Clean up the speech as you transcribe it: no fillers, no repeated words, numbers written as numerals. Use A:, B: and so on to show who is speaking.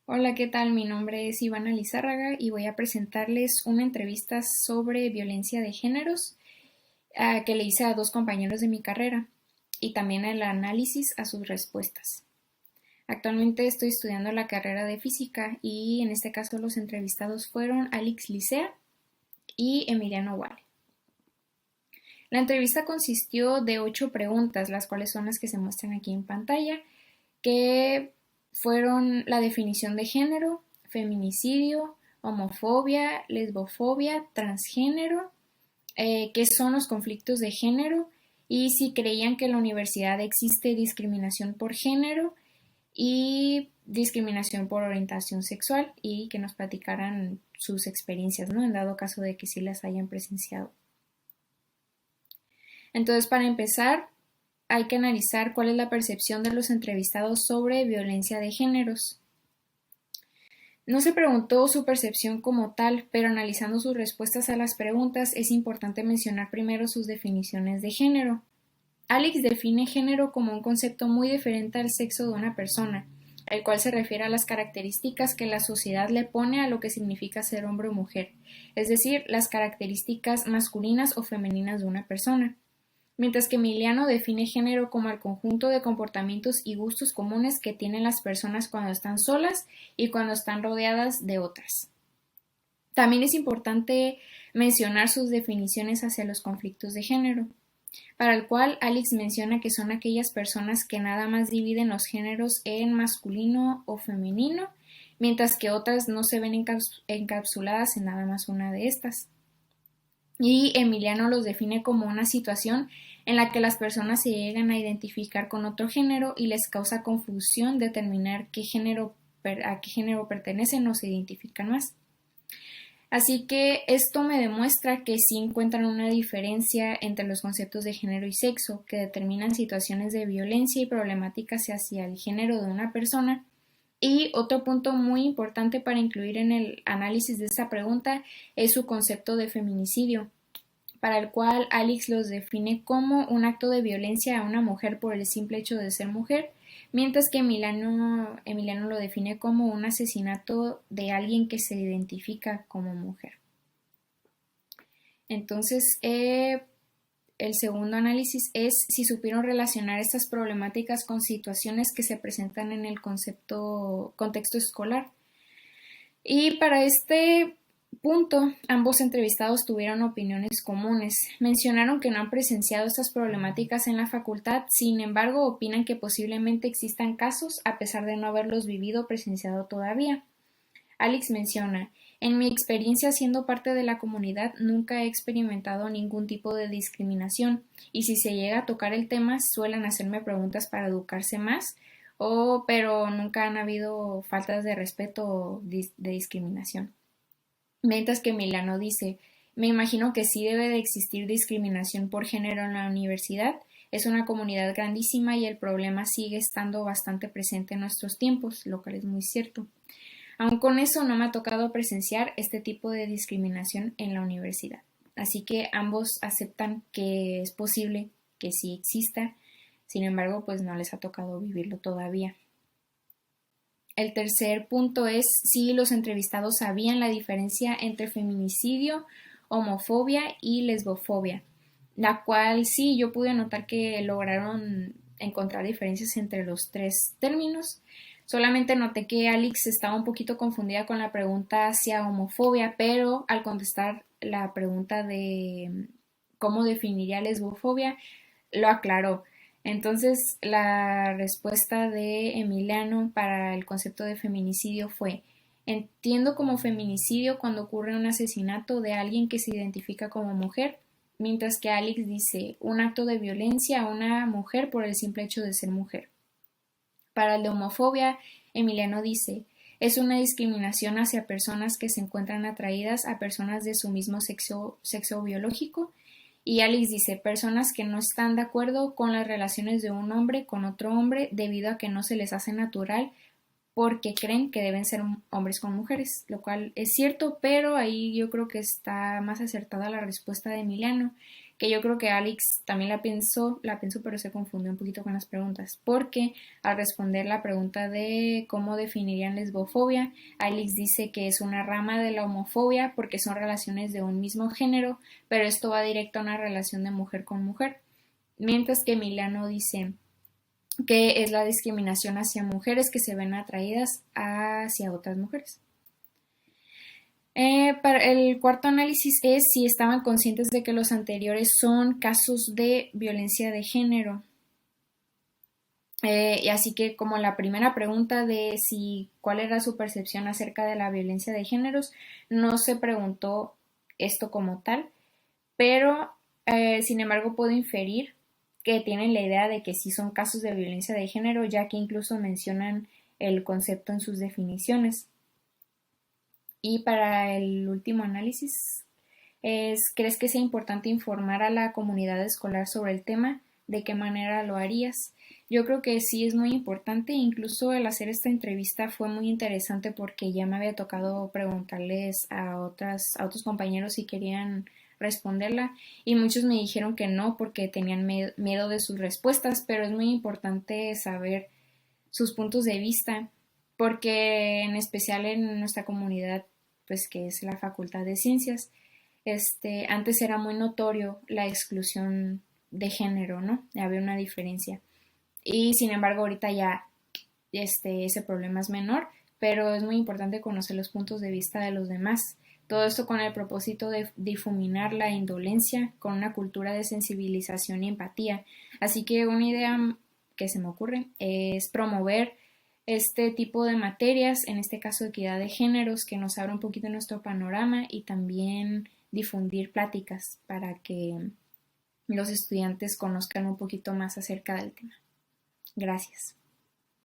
A: Hola, ¿qué tal? Mi nombre es Ivana Lizárraga y voy a presentarles una entrevista sobre violencia de géneros que le hice a dos compañeros de mi carrera y también el análisis a sus respuestas. Actualmente estoy estudiando la carrera de física y en este caso los entrevistados fueron Alex Licea y Emiliano Wale. La entrevista consistió de 8 preguntas, las cuales son las que se muestran aquí en pantalla, que fueron la definición de género, feminicidio, homofobia, lesbofobia, transgénero, qué son los conflictos de género y si creían que en la universidad existe discriminación por género y discriminación por orientación sexual y que nos platicaran sus experiencias, ¿no? En dado caso de que sí las hayan presenciado. Entonces, para empezar, hay que analizar cuál es la percepción de los entrevistados sobre violencia de géneros. No se preguntó su percepción como tal, pero analizando sus respuestas a las preguntas es importante mencionar primero sus definiciones de género. Alex define género como un concepto muy diferente al sexo de una persona, el cual se refiere a las características que la sociedad le pone a lo que significa ser hombre o mujer, es decir, las características masculinas o femeninas de una persona, mientras que Emiliano define género como el conjunto de comportamientos y gustos comunes que tienen las personas cuando están solas y cuando están rodeadas de otras. También es importante mencionar sus definiciones hacia los conflictos de género, para el cual Alex menciona que son aquellas personas que nada más dividen los géneros en masculino o femenino, mientras que otras no se ven encapsuladas en nada más una de estas. Y Emiliano los define como una situación en la que las personas se llegan a identificar con otro género y les causa confusión determinar a qué género pertenecen o se identifican más. Así que esto me demuestra que sí encuentran una diferencia entre los conceptos de género y sexo, que determinan situaciones de violencia y problemáticas hacia el género de una persona. Y otro punto muy importante para incluir en el análisis de esta pregunta es su concepto de feminicidio, para el cual Alex los define como un acto de violencia a una mujer por el simple hecho de ser mujer, mientras que Emiliano lo define como un asesinato de alguien que se identifica como mujer. Entonces, el segundo análisis es si supieron relacionar estas problemáticas con situaciones que se presentan en el contexto escolar. Y para este punto, ambos entrevistados tuvieron opiniones comunes. Mencionaron que no han presenciado estas problemáticas en la facultad, sin embargo, opinan que posiblemente existan casos a pesar de no haberlos vivido o presenciado todavía. Alex menciona: en mi experiencia siendo parte de la comunidad nunca he experimentado ningún tipo de discriminación y si se llega a tocar el tema suelen hacerme preguntas para educarse más, pero nunca han habido faltas de respeto o de discriminación. Mientras que Milano dice: me imagino que sí debe de existir discriminación por género en la universidad, es una comunidad grandísima y el problema sigue estando bastante presente en nuestros tiempos, lo cual es muy cierto. Aun con eso no me ha tocado presenciar este tipo de discriminación en la universidad. Así que ambos aceptan que es posible que sí exista, sin embargo, pues no les ha tocado vivirlo todavía. El tercer punto es si los entrevistados sabían la diferencia entre feminicidio, homofobia y lesbofobia, la cual sí yo pude notar que lograron encontrar diferencias entre los tres términos. Solamente noté que Alex estaba un poquito confundida con la pregunta hacia homofobia, pero al contestar la pregunta de cómo definiría lesbofobia, lo aclaró. Entonces, la respuesta de Emiliano para el concepto de feminicidio fue: entiendo como feminicidio cuando ocurre un asesinato de alguien que se identifica como mujer, mientras que Alex dice un acto de violencia a una mujer por el simple hecho de ser mujer. Para el de homofobia, Emiliano dice: es una discriminación hacia personas que se encuentran atraídas a personas de su mismo sexo biológico. Y Alex dice: personas que no están de acuerdo con las relaciones de un hombre con otro hombre debido a que no se les hace natural porque creen que deben ser hombres con mujeres, lo cual es cierto, pero ahí yo creo que está más acertada la respuesta de Emiliano, que yo creo que Alex también la pensó, pero se confundió un poquito con las preguntas, porque al responder la pregunta de cómo definirían lesbofobia, Alex dice que es una rama de la homofobia porque son relaciones de un mismo género, pero esto va directo a una relación de mujer con mujer, mientras que Milano dice que es la discriminación hacia mujeres que se ven atraídas hacia otras mujeres. Para el cuarto análisis es si estaban conscientes de que los anteriores son casos de violencia de género. Y así que como la primera pregunta de si cuál era su percepción acerca de la violencia de géneros, no se preguntó esto como tal, pero sin embargo puedo inferir que tienen la idea de que sí son casos de violencia de género, ya que incluso mencionan el concepto en sus definiciones. Y para el último análisis ¿crees que sea importante informar a la comunidad escolar sobre el tema? ¿De qué manera lo harías? Yo creo que sí es muy importante, incluso el hacer esta entrevista fue muy interesante porque ya me había tocado preguntarles a otros compañeros si querían responderla y muchos me dijeron que no porque tenían miedo de sus respuestas, pero es muy importante saber sus puntos de vista porque en especial en nuestra comunidad, pues que es la Facultad de Ciencias, antes era muy notorio la exclusión de género, ¿no? Había una diferencia. Y sin embargo, ahorita ya ese problema es menor, pero es muy importante conocer los puntos de vista de los demás. Todo esto con el propósito de difuminar la indolencia con una cultura de sensibilización y empatía. Así que una idea que se me ocurre es promover este tipo de materias, en este caso equidad de géneros, que nos abra un poquito nuestro panorama y también difundir pláticas para que los estudiantes conozcan un poquito más acerca del tema. Gracias.